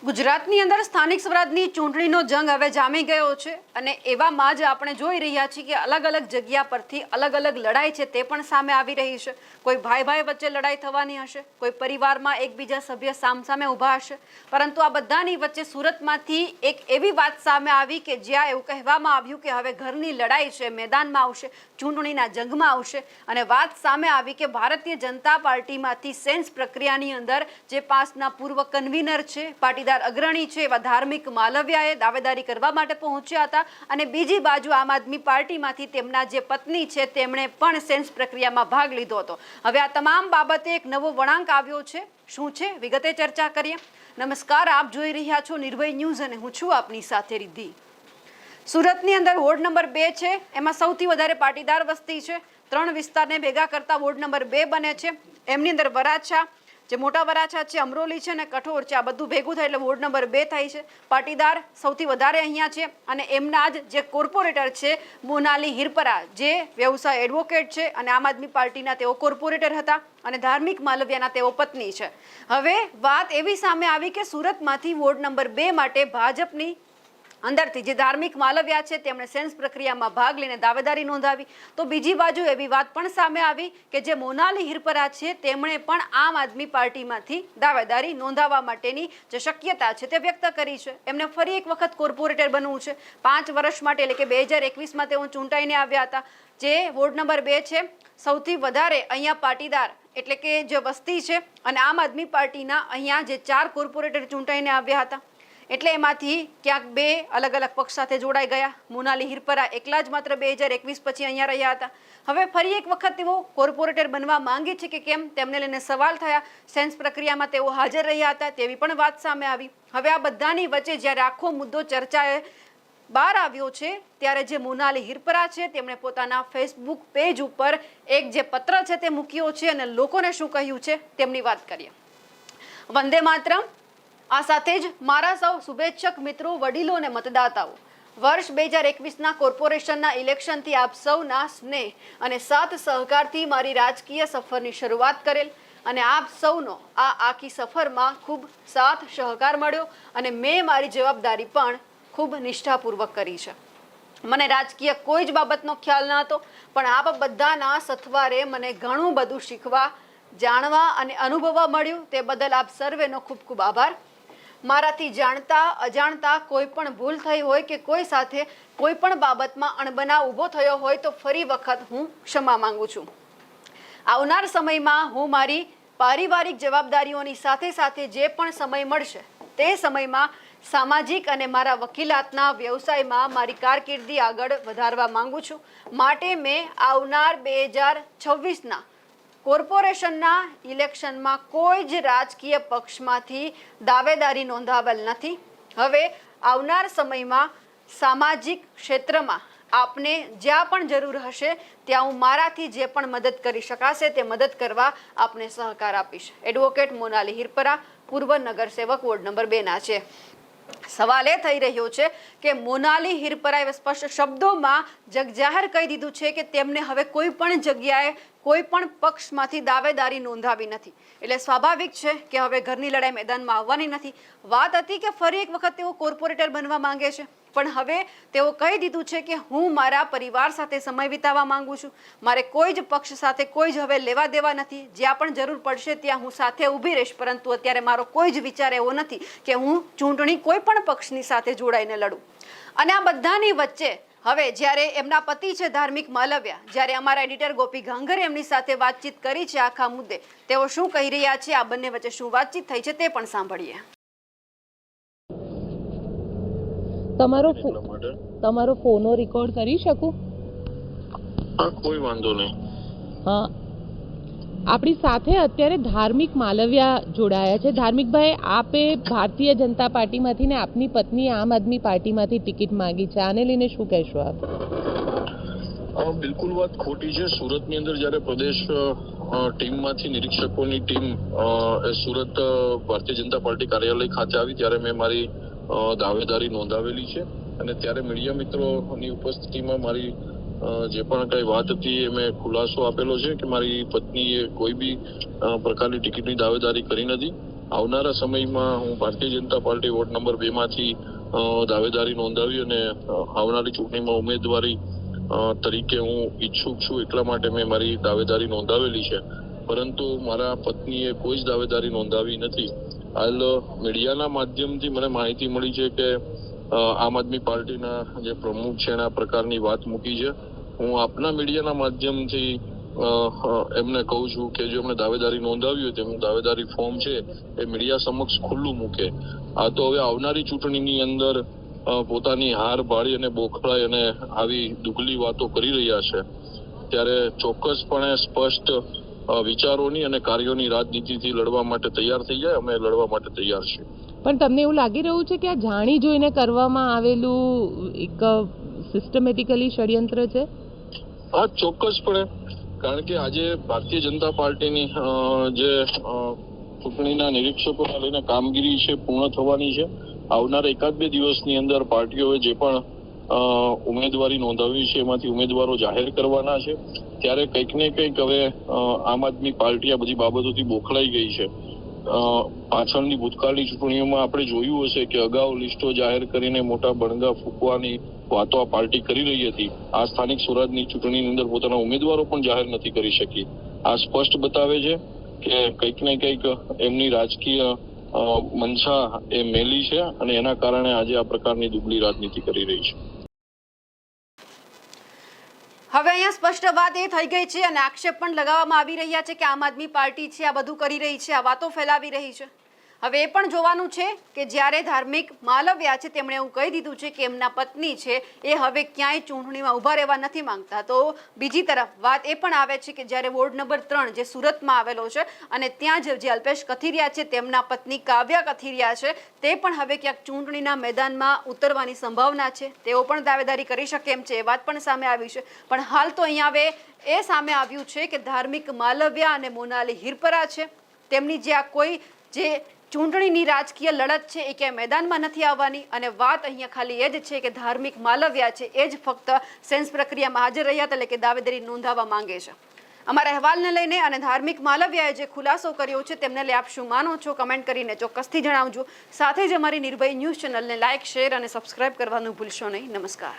ગુજરાતની અંદર સ્થાનિક સ્વરાજની ચૂંટણીનો જંગ હવે જામી ગયો છે અને એવામાં જ આપણે જોઈ રહ્યા છીએ કે અલગ અલગ જગ્યા પરથી અલગ અલગ લડાઈ છે તે પણ સામે આવી રહી છે। કોઈ ભાઈ ભાઈ વચ્ચે લડાઈ થવાની હશે, કોઈ પરિવારમાં એકબીજા સભ્ય સામસામે ઊભા હશે, પરંતુ આ બધાની વચ્ચે સુરતમાંથી એક એવી વાત સામે આવી કે જ્યાં એવું કહેવામાં આવ્યું કે હવે ઘરની લડાઈ છે મેદાનમાં આવશે, ચૂંટણીના જંગમાં આવશે અને વાત સામે આવી કે ભારતીય જનતા પાર્ટીમાંથી સેન્સ પ્રક્રિયાની અંદર જે પાસના પૂર્વ કન્વીનર છે, પાટીદાર અગ્રણી છે એવા ધાર્મિક માલવિયાએ દાવેદારી કરવા માટે પહોંચ્યા હતા અને બીજી બાજુ આમ આદમી પાર્ટીમાંથી તેમના જે પત્ની છે તેમણે પણ સેન્સ પ્રક્રિયામાં ભાગ લીધો હતો। હવે આ તમામ બાબતે એક નવો વળાંક આવ્યો છે। શું છે વિગતે ચર્ચા કરીએ। નમસ્કાર, આપ જોઈ રહ્યા છો નિર્ભય ન્યૂઝ અને હું છું આપની સાથે રિદ્ધિ। સુરતની અંદર વોર્ડ નંબર 2 છે, એમાં સૌથી વધારે પાટીદાર વસ્તી છે। 3 વિસ્તારને ભેગા કરતા વોર્ડ નંબર 2 બને છે। એમની અંદર વરાછા, જે મોટા વરાછા છે, અમરોલી છે ને કઠોર છે, આ બધું ભેગું થાય એટલે વોર્ડ નંબર 2 થાય છે। પાટીદાર સૌથી વધારે અહીંયા છે અને એમના જ જે કોર્પોરેટર છે મોનાલી હિરપરા, જે વ્યવસાય એડવોકેટ છે અને આમ આદમી પાર્ટીના તેઓ કોર્પોરેટર હતા અને ધાર્મિક માલવિયાના તેઓ પત્ની છે। હવે વાત એવી સામે આવી કે સુરતમાંથી વોર્ડ નંબર 2 માટે ભાજપની અંદરથી જે ધાર્મિક માલવિયા છે તેમણે સેન્સ પ્રક્રિયામાં ભાગ લઈને દાવેદારી નોંધાવી, તો બીજી બાજુ એવી વાત પણ સામે આવી કે જે મોનાલી હિરપરા છે તેમણે પણ આમ આદમી પાર્ટીમાંથી દાવેદારી નોંધાવવા માટેની જે શક્યતા છે તે વ્યક્ત કરી છે। એમને ફરી એક વખત કોર્પોરેટર બનવું છે 5 વર્ષ માટે, એટલે કે 2021માં તેઓ ચૂંટાઈને આવ્યા હતા। જે વોર્ડ નંબર 2 છે સૌથી વધારે અહીંયા પાટીદાર એટલે કે જે વસ્તી છે અને આમ આદમી પાર્ટીના અહીંયા જે 4 કોર્પોરેટર ચૂંટાઈને આવ્યા હતા એટલે એમાંથી ક્યાંક 2 અલગ અલગ પક્ષ સાથે જોડાઈ ગયા। મોનાલી હિરપરા એકલા જ માત્ર 2021 પછી અહીંયા રહ્યા હતા। હવે ફરી એક વખત તેઓ કોર્પોરેટર બનવા માંગે છે કે કેમ તેમને લઈને સવાલ થયા। સેન્સ પ્રક્રિયામાં તેઓ હાજર રહ્યા હતા તેવી પણ વાત સામે આવી। હવે આ બધાની વચ્ચે જ્યારે આખો મુદ્દો ચર્ચાએ બહાર આવ્યો છે ત્યારે જે મોનાલી હિરપરા છે તેમણે પોતાના ફેસબુક પેજ ઉપર એક જે પત્ર છે તે મૂક્યો છે અને લોકોને શું કહ્યું છે તેમની વાત કરીએ। વંદે માતરમ। આ સાથે જ મારા સૌ શુભેચ્છક મિત્રો, વડીલો અને મતદાતાઓ, વર્ષ 2021ના કોર્પોરેશનના ઇલેક્શનથી આપ સૌના સ્નેહ અને સાથ સહકારથી મારી રાજકીય સફરની શરૂઆત કરેલ અને આપ સૌનો આ આખી સફરમાં ખૂબ સાથ સહકાર મળ્યો અને મેં મારી જવાબદારી પણ ખૂબ નિષ્ઠાપૂર્વક કરી છે। મને રાજકીય કોઈ જ બાબતનો ખ્યાલ ન હતો, પણ આપ બધાના સથવારે મને ઘણું બધું શીખવા, જાણવા અને અનુભવવા મળ્યું, તે બદલ આપ સર્વેનો ખૂબ ખૂબ આભાર। મારાથી જાણતા અજાણતા કોઈ પણ ભૂલ થઈ હોય કે કોઈ સાથે કોઈ પણ બાબતમાં અણબનાવ ઊભો થયો હોય તો ફરી વખત હું ક્ષમા માંગુ છું। આવનાર સમયમાં હું મારી પારિવારિક જવાબદારીઓની સાથે સાથે જે પણ સમય મળશે તે સમયમાં સામાજિક અને મારા વકીલાતના વ્યવસાયમાં મારી કારકિર્દી આગળ વધારવા માંગુ છું। માટે મેં આવનાર 2026ના કોર્પોરેશનના ઇલેક્શનમાં કોઈ જ રાજકીય પક્ષમાંથી દાવેદારી નોંધાવેલ નથી। હવે આવનાર સમયમાં સામાજિક ક્ષેત્રમાં આપને જ્યાં પણ જરૂર હશે ત્યાં હું મારાથી જે પણ મદદ કરી શકાશે તે મદદ કરવા આપને સહકાર આપીશ। એડવોકેટ મોનાલી હિરપરા, પૂર્વ નગરસેવક વોર્ડ નંબર 2ના છે। સવાલ એ થઈ રહ્યો છે કે મોનાલી હિરપરાએ સ્પષ્ટ શબ્દોમાં જગજાહેર કહી દીધું છે કે તેમને હવે કોઈ પણ જગ્યાએ કોઈ પણ પક્ષમાંથી દાવેદારી નોંધાવી નથી, એટલે સ્વાભાવિક છે કે હવે ઘરની લડાઈ મેદાનમાં આવવાની નથી। વાત હતી કે ફરી એક વખત તેઓ કોર્પોરેટર બનવા માંગે છે, પણ હવે તેઓ કહી દીધું છે કે હું મારા પરિવાર સાથે સમય વિતાવવા માંગુ છું, મારે કોઈ જ પક્ષ સાથે કોઈ જ હવે લેવા દેવા નથી, જ્યાં પણ જરૂર પડશે ત્યાં હું સાથે ઊભી રહીશ, પરંતુ અત્યારે મારો કોઈ જ વિચાર એવો નથી કે હું ચૂંટણી કોઈ પણ પક્ષની સાથે જોડાઈને લડું। અને આ બધાની વચ્ચે હવે જ્યારે એમના પતિ છે ધાર્મિક માલવિયા, જ્યારે અમારા એડિટર ગોપી ઘાંઘરે એમની સાથે વાતચીત કરી છે આખા મુદ્દે, તેઓ શું કહી રહ્યા છે, આ બંને વચ્ચે શું વાતચીત થઈ છે તે પણ સાંભળીએ। તમારો ફોનો રેકોર્ડ કરી શકું? હા, કોઈ વાંધો નહીં। હા, આપણી સાથે અત્યારે ધાર્મિક માલવિયા જોડાયા છે। ધાર્મિકભાઈ, આપે ભારતીય જનતા પાર્ટીમાંથી ને આપની પત્ની આમ આદમી પાર્ટીમાંથી ટિકિટ માંગી છે, આને લઈને શું કહેશો આપ? બિલકુલ વાત ખોટી છે। સુરતની અંદર જ્યારે પ્રદેશ ટીમમાંથી નિરીક્ષકોની ટીમ સુરત ભારતીય જનતા પાર્ટી કાર્યાલય ખાતે આવી ત્યારે મેં મારી દાવેદારી નોંધાવેલી છે અને ત્યારે મીડિયા મિત્રોની ઉપસ્થિતિમાં મારી જે પણ કઈ વાત હતી એ મેં ખુલાસો આપેલો છે કે મારી પત્નીએ કોઈ બી પ્રકારની ટિકિટની દાવેદારી કરી નથી આવનારા સમયમાં હું Bharatiya Janata party ward number 2 માંથી દાવેદારી નોંધાવી અને આવનારી ચૂંટણીમાં ઉમેદવારી તરીકે હું ઈચ્છુક છું. એટલા માટે મેં મારી દાવેદારી નોંધાવેલી છે, પરંતુ મારા પત્નીએ કોઈ જ દાવેદારી નોંધાવી નથી. હાલ મીડિયાના માધ્યમથી મને માહિતી મળી છે કે આમ આદમી પાર્ટીના જે પ્રમુખ છે એના પ્રકારની વાત મૂકી છે. હું આપના મીડિયાના માધ્યમથી એમને કહું છું કે જો એમને દાવેદારી નોંધાવી હોય તો એમનું દાવેદારી ફોર્મ છે એ મીડિયા સમક્ષ ખુલ્લું મૂકે. આ તો હવે આવનારી ચૂંટણીની અંદર પોતાની હાર ભાળી અને બોખલાઈ અને આવી દુગલી વાતો કરી રહ્યા છે, ત્યારે ચોક્કસપણે સ્પષ્ટ વિચારોની અને કાર્યોની રાજનીતિથી લડવા માટે તૈયાર થઈ જાય. અમે લડવા માટે તૈયાર છીએ. પણ તમને એવું લાગી રહ્યું છે કે આ જાણી જોઈને કરવામાં આવેલું એક સિસ્ટમેટિકલી ષડયંત્ર છે? હા, ચોક્કસપણે. કારણ કે આજે ભારતીય જનતા પાર્ટીની જે ચૂંટણીના નિરીક્ષકોને લઈને કામગીરી છે પૂર્ણ થવાની છે. આવનારા 1-2 દિવસની અંદર પાર્ટીઓએ જે પણ ઉમેદવારી નોંધાવી છે એમાંથી ઉમેદવારો જાહેર કરવાના છે. ત્યારે કંઈક ને કંઈક હવે આમ આદમી પાર્ટી આ બધી બાબતોથી બોખલાઈ ગઈ છે. પાછળની ભૂતકાળની ચૂંટણીઓમાં આપણે જોયું હશે કે અગાઉ લિસ્ટો જાહેર કરીને મોટા બણગા ફૂંકવાની વાતો આ પાર્ટી કરી રહી હતી. આ સ્થાનિક સ્વરાજની ચૂંટણીની અંદર પોતાના ઉમેદવારો પણ જાહેર નથી કરી શકી. આ સ્પષ્ટ બતાવે છે કે કંઈક ને કંઈક એમની રાજકીય મનસા એ મેલી છે અને એના કારણે આજે આ પ્રકારની દુબળી રાજનીતિ કરી રહી છે. હવે અહીંયા સ્પષ્ટ વાત એ થઈ ગઈ છે અને આક્ષેપ પણ લગાવવામાં આવી રહ્યા છે કે આમ આદમી પાર્ટી છે આ બધું કરી રહી છે, આ વાતો ફેલાવી રહી છે. હવે એ પણ જોવાનું છે કે જ્યારે ધાર્મિક માલવ્યા છે તેમણે એવું કહી દીધું છે કે એમના પત્ની છે એ હવે ક્યાંય ચૂંટણીમાં ઊભા રહેવા નથી માંગતા, તો બીજી તરફ વાત એ પણ આવે છે કે જ્યારે વોર્ડ નંબર 3 જે સુરતમાં આવેલો છે અને ત્યાં જે અલ્પેશ કથિરિયા છે તેમના પત્ની કાવ્યા કથિરિયા છે તે પણ હવે ક્યાંક ચૂંટણીના મેદાનમાં ઉતરવાની સંભાવના છે. તેઓ પણ દાવેદારી કરી શકે એમ છે, એ વાત પણ સામે આવી છે. પણ હાલ તો અહીંયા હવે એ સામે આવ્યું છે કે ધાર્મિક માલવ્યા અને મોનાલી હિરપરા છે તેમની જે આ કોઈ જે ચૂંટણીની રાજકીય લડત છે એ ક્યાંય મેદાનમાં નથી આવવાની. અને વાત અહીંયા ખાલી એ જ છે કે ધાર્મિક માલવ્યા છે એ જ ફક્ત સેન્સ પ્રક્રિયામાં હાજર રહ્યા હતા, એટલે કે દાવેદારી નોંધાવવા માંગે છે. અમારા અહેવાલને લઈને અને ધાર્મિક માલવ્યાએ જે ખુલાસો કર્યો છે તેમને લઈ આપ શું માનો છો કમેન્ટ કરીને ચોક્કસથી જણાવજો. સાથે જ અમારી નિર્ભય ન્યૂઝ ચેનલને લાઇક, શેર અને સબસ્ક્રાઇબ કરવાનું ભૂલશો નહીં. નમસ્કાર.